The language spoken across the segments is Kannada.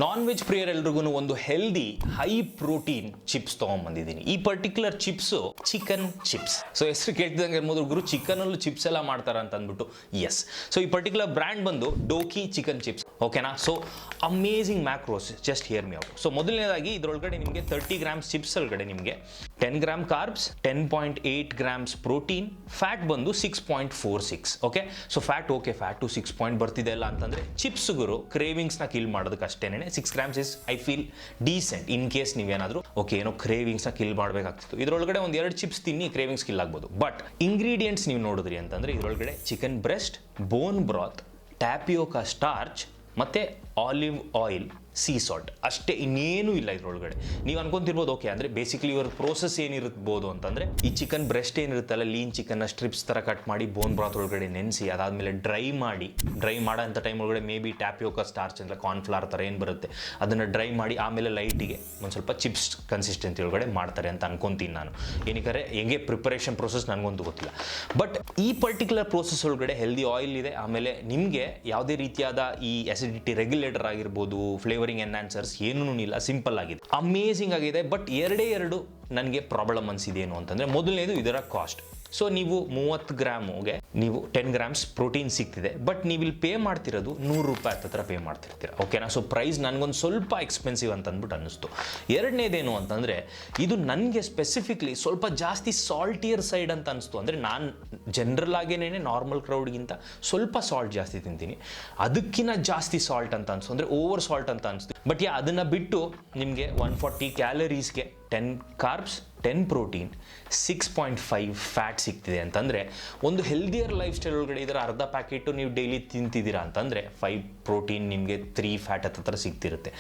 ನಾನ್ ವೆಜ್ ಪ್ರಿಯರೆಲ್ರಿಗೂ ಒಂದು ಹೆಲ್ದಿ ಹೈ ಪ್ರೋಟೀನ್ ಚಿಪ್ಸ್ ತಗೊಂಡ್ಬಂದಿದ್ದೀನಿ. ಈ particular chips chicken chips. So ಹೆಸರು ಕೇಳ್ತಿದಂಗೆ ಮೊದಲು ಗುರು ಚಿಕನ್ ಅಲ್ಲೂ ಚಿಪ್ಸ್ ಎಲ್ಲ ಮಾಡ್ತಾರ ಅಂತ ಅಂದ್ಬಿಟ್ಟು ಎಸ್. ಸೊ ಈ ಪರ್ಟಿಕ್ಯುಲರ್ ಬ್ರ್ಯಾಂಡ್ ಬಂದು ಡೋಕಿ ಚಿಕನ್ ಚಿಪ್ಸ್. ಓಕೆನಾ? So amazing macros, just hear me out. So ಮೊದಲನೇದಾಗಿ ಇದರೊಳಗಡೆ ನಿಮಗೆ 30 ಗ್ರಾಮ್ಸ್ ಚಿಪ್ಸ್ ಒಳಗಡೆ ನಿಮಗೆ 10 gram carbs, 10.8 grams protein, fat ಬಂದು 6.46. Okay, so fat okay, fat 6 point ಬರ್ತಿದೆ ಅಲ್ಲ ಅಂತಂದ್ರೆ ಚಿಪ್ಸ್ ಗುರು ಕ್ರೇವಿಂಗ್ಸ್ನ ಕಿಲ್ ಮಾಡೋದಕ್ಕೆ ಅಷ್ಟೇನೆ 6 grams is I feel decent. In case ನೀವೇನಾದರೂ ಓಕೆ ಏನೋ ಕ್ರೇವಿಂಗ್ಸ್ನ ಕಿಲ್ ಮಾಡಬೇಕಾಗ್ತಿತ್ತು, ಇದರೊಳಗಡೆ ಒಂದು 2 ಚಿಪ್ಸ್ ತಿನ್ನಿ ಕ್ರೇವಿಂಗ್ಸ್ ಕಿಲ್ ಆಗ್ಬೋದು. ಬಟ್ ಇಂಗ್ರೀಡಿಯೆಂಟ್ಸ್ ನೀವು ನೋಡಿದ್ರಿ ಅಂತಂದ್ರೆ ಇದರೊಳಗಡೆ ಚಿಕನ್ ಬ್ರೆಸ್ಟ್, ಬೋನ್ ಬ್ರಾತ್, ಟ್ಯಾಪಿಯೋಕಾ ಸ್ಟಾರ್ಚ್ ಮತ್ತೆ ಆಲಿವ್ ಆಯಿಲ್, ಸೀ ಸಾಲ್ಟ್ ಅಷ್ಟೇ, ಇನ್ನೇನು ಇಲ್ಲ ಇದರೊಳಗಡೆ. ನೀವು ಅನ್ಕೊಂತಿರ್ಬೋದು ಓಕೆ ಅಂದರೆ ಬೇಸಿಕಲಿ ಇವ್ರ ಪ್ರೋಸೆಸ್ ಏನಿರ್ಬೋದು ಅಂತಂದರೆ ಈ ಚಿಕನ್ ಬ್ರೆಸ್ಟ್ ಏನಿರುತ್ತಲ್ಲ ಲೀನ್ ಚಿಕನ್ನ ಸ್ಟ್ರಿಪ್ಸ್ ಥರ ಕಟ್ ಮಾಡಿ ಬೋನ್ ಬ್ರಾತ್ ಒಳಗಡೆ ನೆನೆಸಿ ಅದಾದಮೇಲೆ ಡ್ರೈ ಮಾಡೋ ಅಂಥ ಟೈಮ್ ಒಳಗಡೆ ಮೇ ಬಿ ಟ್ಯಾಪಿಯೋಕಾ ಸ್ಟಾರ್ಚ್ ಅಂತ ಕಾರ್ನ್ಫ್ಲವರ್ ಥರ ಏನು ಬರುತ್ತೆ ಅದನ್ನು ಡ್ರೈ ಮಾಡಿ ಆಮೇಲೆ ಲೈಟಿಗೆ ಒಂದು ಸ್ವಲ್ಪ ಚಿಪ್ಸ್ ಕನ್ಸಿಸ್ಟೆನ್ಸಿ ಒಳಗಡೆ ಮಾಡ್ತಾರೆ ಅಂತ ಅನ್ಕೊಂತೀನಿ ನಾನು. ಏನಕ್ಕೆ ಹೆಂಗೆ ಪ್ರಿಪರೇಷನ್ ಪ್ರೋಸೆಸ್ ನನಗಂತೂ ಗೊತ್ತಿಲ್ಲ. ಬಟ್ ಈ ಪರ್ಟಿಕ್ಯುಲರ್ ಪ್ರೋಸೆಸ್ ಒಳಗಡೆ ಹೆಲ್ದಿ ಆಯಿಲ್ ಇದೆ, ಆಮೇಲೆ ನಿಮಗೆ ಯಾವುದೇ ರೀತಿಯಾದ ಈ ಅಸಿಡಿಟಿ ರೆಗ್ಯುಲೇಟರ್ ಆಗಿರ್ಬೋದು, ಫ್ಲೇವರಿಂಗ್ ಎನ್ಹಾನ್ಸರ್ಸ್ ಏನೂ ಇಲ್ಲ, ಸಿಂಪಲ್ ಆಗಿದೆ, ಅಮೇಝಿಂಗ್ ಆಗಿದೆ. ಬಟ್ ಎರಡು ನನಗೆ ಪ್ರಾಬ್ಲಮ್ ಅನಿಸಿದೇನು ಅಂತಂದರೆ ಮೊದಲನೇದು ಇದರ ಕಾಸ್ಟ್. ಸೊ ನೀವು 30 ಗ್ರಾಮ್ಗೆ ನೀವು 10 ಗ್ರಾಮ್ಸ್ ಪ್ರೋಟೀನ್ ಸಿಗ್ತಿದೆ, ಬಟ್ ನೀವು ಇಲ್ಲಿ ಪೇ ಮಾಡ್ತಿರೋದು 100 ರೂಪಾಯಿ ಹತ್ತಿರ ಪೇ ಮಾಡ್ತಿರ್ತೀರ. ಓಕೆನಾ? ಸೊ ಪ್ರೈಸ್ ನನಗೊಂದು ಸ್ವಲ್ಪ ಎಕ್ಸ್ಪೆನ್ಸಿವ್ ಅಂತ ಅಂದ್ಬಿಟ್ಟು ಅನ್ನಿಸ್ತು. ಎರಡನೇದೇನು ಅಂತಂದರೆ ಇದು ನನಗೆ ಸ್ಪೆಸಿಫಿಕ್ಲಿ ಸ್ವಲ್ಪ ಜಾಸ್ತಿ ಸಾಲ್ಟಿಯರ್ ಸೈಡ್ ಅಂತ ಅನಿಸ್ತು. ಅಂದರೆ ನಾನು ಜನರಲ್ ಆಗೇನೇ ನಾರ್ಮಲ್ ಕ್ರೌಡ್ಗಿಂತ ಸ್ವಲ್ಪ ಸಾಲ್ಟ್ ಜಾಸ್ತಿ ತಿಂತೀನಿ, ಅದಕ್ಕಿಂತ ಜಾಸ್ತಿ ಸಾಲ್ಟ್ ಅಂತ ಅನಿಸ್ತು, ಅಂದರೆ ಓವರ್ ಸಾಲ್ಟ್ ಅಂತ ಅನಿಸ್ತು. ಬಟ್ ಅದನ್ನು ಬಿಟ್ಟು ನಿಮಗೆ 140 ಕ್ಯಾಲರೀಸ್ಗೆ 10 ಕಾರ್ಬ್ಸ್, 10 ಪ್ರೋಟೀನ್, 6.5 ಫ್ಯಾಟ್ ಸಿಗ್ತಿದೆ ಅಂತಂದರೆ ಒಂದು ಹೆಲ್ದಿಯರ್ ಲೈಫ್ ಸ್ಟೈಲ್ ಒಳಗಡೆ ಇದರ ಅರ್ಧ ಪ್ಯಾಕೆಟು ನೀವು ಡೈಲಿ ತಿಂತಿದ್ದೀರಾ ಅಂತಂದರೆ 5 ಪ್ರೋಟೀನ್ ನಿಮಗೆ 3 ಫ್ಯಾಟ್ ಹತ್ತಿರ ಸಿಗ್ತಿರುತ್ತೆ.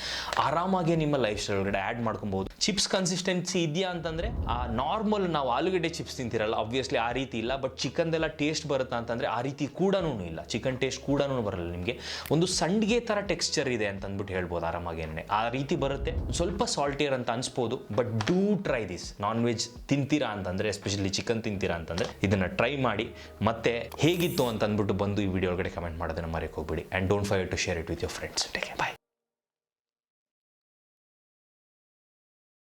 ಆರಾಮಾಗಿ ನಿಮ್ಮ ಲೈಫ್ ಸ್ಟೈಲ್ ಒಳಗಡೆ ಆ್ಯಡ್ ಮಾಡ್ಕೊಬೋದು. ಚಿಪ್ಸ್ ಕನ್ಸಿಸ್ಟೆನ್ಸಿ ಇದೆಯಾ ಅಂತಂದರೆ ಆ ನಾರ್ಮಲ್ ನಾವು ಆಲೂಗಡ್ಡೆ ಚಿಪ್ಸ್ ತಿಂತಿರಲ್ಲ ಆಬ್ವಿಯಸ್ಲಿ ಆ ರೀತಿ ಇಲ್ಲ. ಬಟ್ ಚಿಕನ್ದೆಲ್ಲ ಟೇಸ್ಟ್ ಬರುತ್ತಾ ಅಂತಂದರೆ ಆ ರೀತಿ ಕೂಡ ಇಲ್ಲ, ಚಿಕನ್ ಟೇಸ್ಟ್ ಕೂಡ ಬರಲ್ಲ. ನಿಮಗೆ ಒಂದು ಸಂಡಿಗೆ ಥರ ಟೆಕ್ಸ್ಚರ್ ಇದೆ ಅಂತ ಅಂದ್ಬಿಟ್ಟು ಹೇಳ್ಬೋದು ಆರಾಮಾಗಿ, ಆ ರೀತಿ ಬರುತ್ತೆ. ಸ್ವಲ್ಪ ಸಾಲ್ಟಿಯರ್ ಅಂತ ಅನ್ಸ್ಬೋದು, but do try this. Non veg ತಿಂತೀರಾ ಅಂತಂದರೆ, ಎಸ್ಪೆಷಲಿ ಚಿಕನ್ ತಿಂತೀರಾ ಅಂತಂದರೆ ಇದನ್ನು ಟ್ರೈ ಮಾಡಿ. ಮತ್ತೆ ಹೇಗಿತ್ತು ಅಂತ ಅಂದ್ಬಿಟ್ಟು ಬಂದು ಈ ವಿಡಿಯೋ ಒಳಗಡೆ ಕಮೆಂಟ್ ಮಾಡೋದನ್ನು ಮರೆಯೋಕೆ ಹೋಗ್ಬೇಡಿ. And don't forget to share it with your friends. Take care, by.